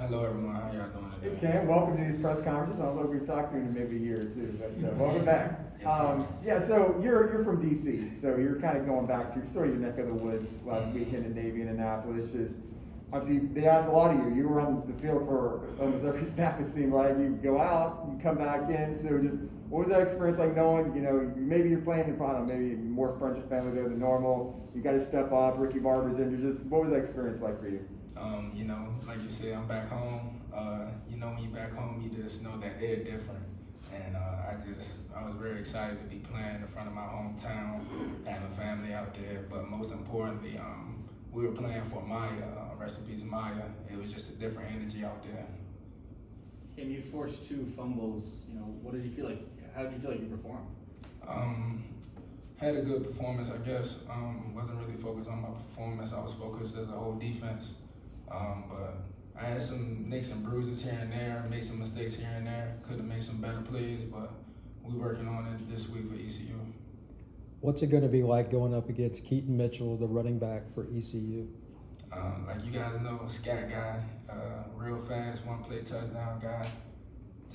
Hello everyone, how y'all doing Hey today? Cam, welcome to these press conferences. I don't know if we've talked to you in maybe a year or two, but welcome back. Yes, sir. Yeah, so you're from DC, so you're kind of going back to sort of your neck of the woods last weekend in Navy and Annapolis. Just obviously they asked a lot of you. You were on the field for almost every snap. It seemed like you go out, you come back in. So just what was that experience like, knowing maybe you're playing in front of maybe more friends and family there than normal. You got to step up. Ricky Barber's injured. Just what was that experience like for you? Like you said, I'm back home. When you're back home, you just know that they're different. And I was very excited to be playing in front of my hometown, having family out there. But most importantly, we were playing for Maya, rest in peace Maya. It was just a different energy out there. Cam, you forced 2 fumbles. What did you feel like? How did you feel like you performed? Had a good performance, I guess. Wasn't really focused on my performance. I was focused as a whole defense. But I had some nicks and bruises here and there, made some mistakes here and there. Could have made some better plays, but we're working on it this week for ECU. What's it going to be like going up against Keaton Mitchell, the running back for ECU? Like you guys know, scat guy, real fast, one-play touchdown guy.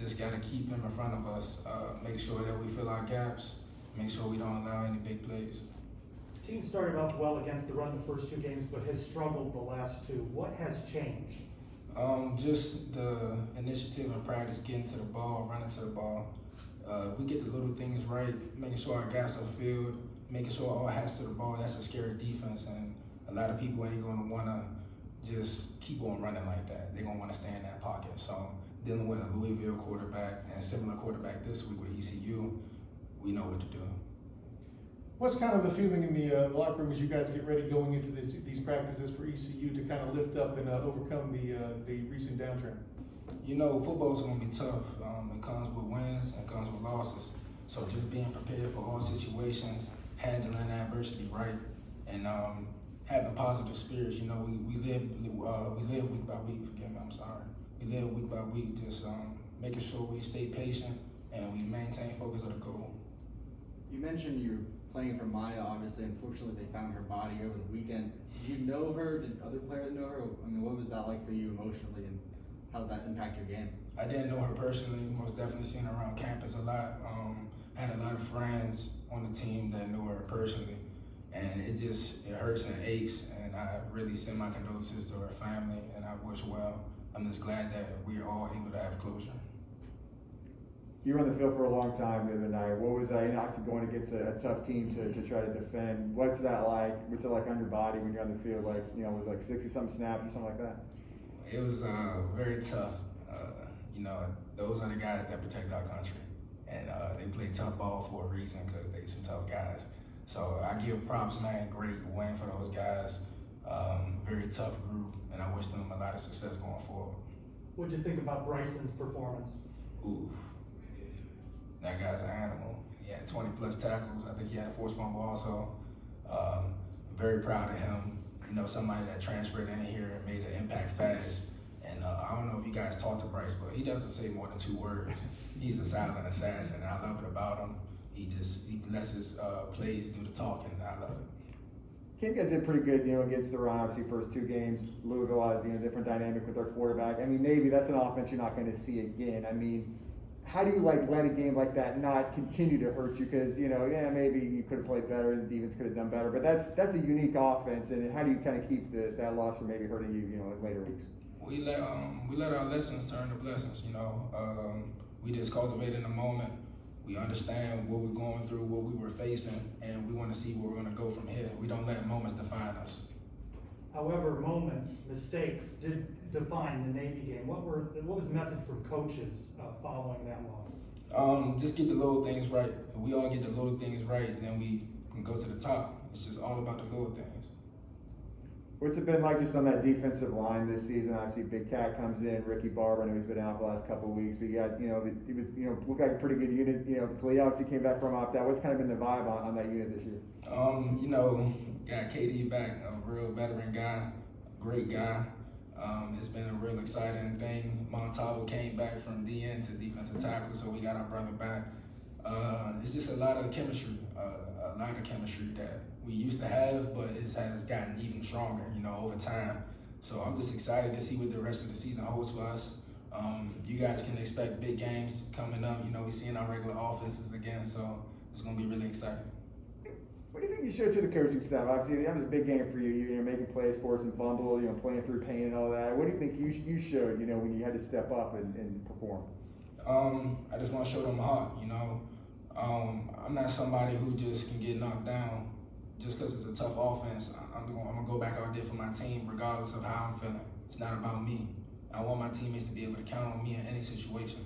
Just got to keep him in front of us, make sure that we fill our gaps, make sure we don't allow any big plays. The team started off well against the run the first 2 games, but has struggled the last 2. What has changed? Just the initiative in practice, getting to the ball, running to the ball. We get the little things right, making sure our gaps are filled, making sure all hats to the ball. That's a scary defense, and a lot of people ain't going to want to just keep on running like that. They're going to want to stay in that pocket. So dealing with a Louisville quarterback and similar quarterback this week with ECU, we know what to do. What's kind of the feeling in the locker room as you guys get ready going into these practices for ECU to kind of lift up and overcome the recent downtrend? Football's going to be tough. It comes with wins and comes with losses. So just being prepared for all situations, handling adversity right, and having positive spirits. We live week by week. Forgive me, I'm sorry. We live week by week, just making sure we stay patient and we maintain focus on the goal. You mentioned you're playing for Maya, obviously. Unfortunately, they found her body over the weekend. Did you know her? Did other players know her? I mean, what was that like for you emotionally, and how did that impact your game? I didn't know her personally. Most definitely seen her around campus a lot. Had a lot of friends on the team that knew her personally, and it hurts and aches. And I really send my condolences to her family, and I wish well. I'm just glad that we're all able to have closure. You were on the field for a long time the other night. What was that? Obviously going against a tough team to try to defend. What's that like? What's it like on your body when you're on the field? Was it like 60-something snaps or something like that? It was very tough. Those are the guys that protect our country, and they play tough ball for a reason because they some tough guys. So I give props, man. Great win for those guys. Very tough group, and I wish them a lot of success going forward. What did you think about Bryson's performance? Ooh. That guy's an animal. He had 20 plus tackles. I think he had a forced fumble also. Very proud of him. Somebody that transferred in here and made an impact fast. And I don't know if you guys talked to Bryce, but he doesn't say more than 2 words. He's a silent assassin, and I love it about him. He lets his plays do the talking, and I love it. Cam guys did pretty good, against the run. Obviously, first 2 games, Louisville has different dynamic with their quarterback. I mean, Navy, that's an offense you're not going to see again. I mean, how do you let a game like that not continue to hurt you? Because maybe you could have played better, the defense could have done better, but that's a unique offense. And how do you kind of keep that loss from maybe hurting you, in later weeks? We let our lessons turn to blessings. We just cultivate in the moment. We understand what we're going through, what we were facing, and we want to see where we're going to go from here. We don't let moments define us. However, mistakes did define the Navy game. What was the message from coaches following that loss? Just get the little things right. If we all get the little things right, then we can go to the top. It's just all about the little things. What's it been like just on that defensive line this season? Obviously, Big Cat comes in, Ricky Barber. I know he's been out the last couple of weeks, but you got, he was, looked like a pretty good unit. Khalil obviously came back from opt-out. What's kind of been the vibe on that unit this year? Got KD back, a real veteran guy, great guy. It's been a real exciting thing. Montalvo came back from DN to defensive tackle, so we got our brother back. It's just a lot of chemistry that we used to have, but it has gotten even stronger, over time. So I'm just excited to see what the rest of the season holds for us. You guys can expect big games coming up. You know, we're seeing our regular offenses again, so it's going to be really exciting. What do you think you showed to the coaching staff? Obviously, that was a big game for you. You're making plays, forcing fumble, playing through pain and all that. What do you think you showed, when you had to step up and perform? I just want to show them my heart, I'm not somebody who just can get knocked down just because it's a tough offense. I'm going to go back out there for my team regardless of how I'm feeling. It's not about me. I want my teammates to be able to count on me in any situation.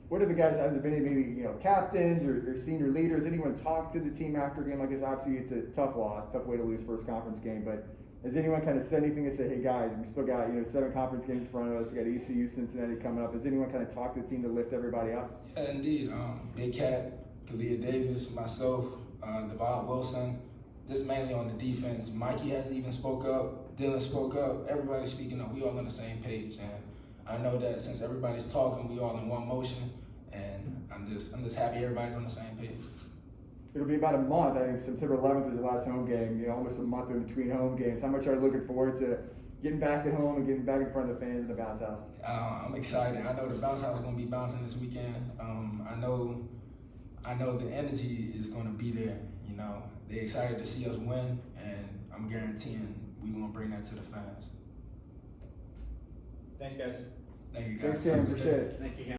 What are the guys, has there been any, maybe, captains or senior leaders, anyone talk to the team after a game like this? Obviously, it's a tough loss, tough way to lose first conference game, but has anyone kind of said anything to say, hey guys, we still got, 7 conference games in front of us, we got ECU, Cincinnati coming up. Has anyone kind of talked to the team to lift everybody up? Yeah, indeed. Big Cat, Kalia Davis, myself, Devon Wilson, just mainly on the defense. Mikey has even spoke up, Dylan spoke up, everybody's speaking up. We all on the same page, and I know that since everybody's talking, we all in one motion, and I'm just happy everybody's on the same page. It'll be about a month. I think September 11th is the last home game. Almost a month in between home games. How much are you looking forward to getting back at home and getting back in front of the fans in the bounce house? I'm excited. I know the bounce house is going to be bouncing this weekend. I know the energy is going to be there. They're excited to see us win, and I'm guaranteeing we're going to bring that to the fans. Thanks, guys. Thank you, guys. Thanks, Cam. Have a good day. Appreciate it. Thank you, Cam.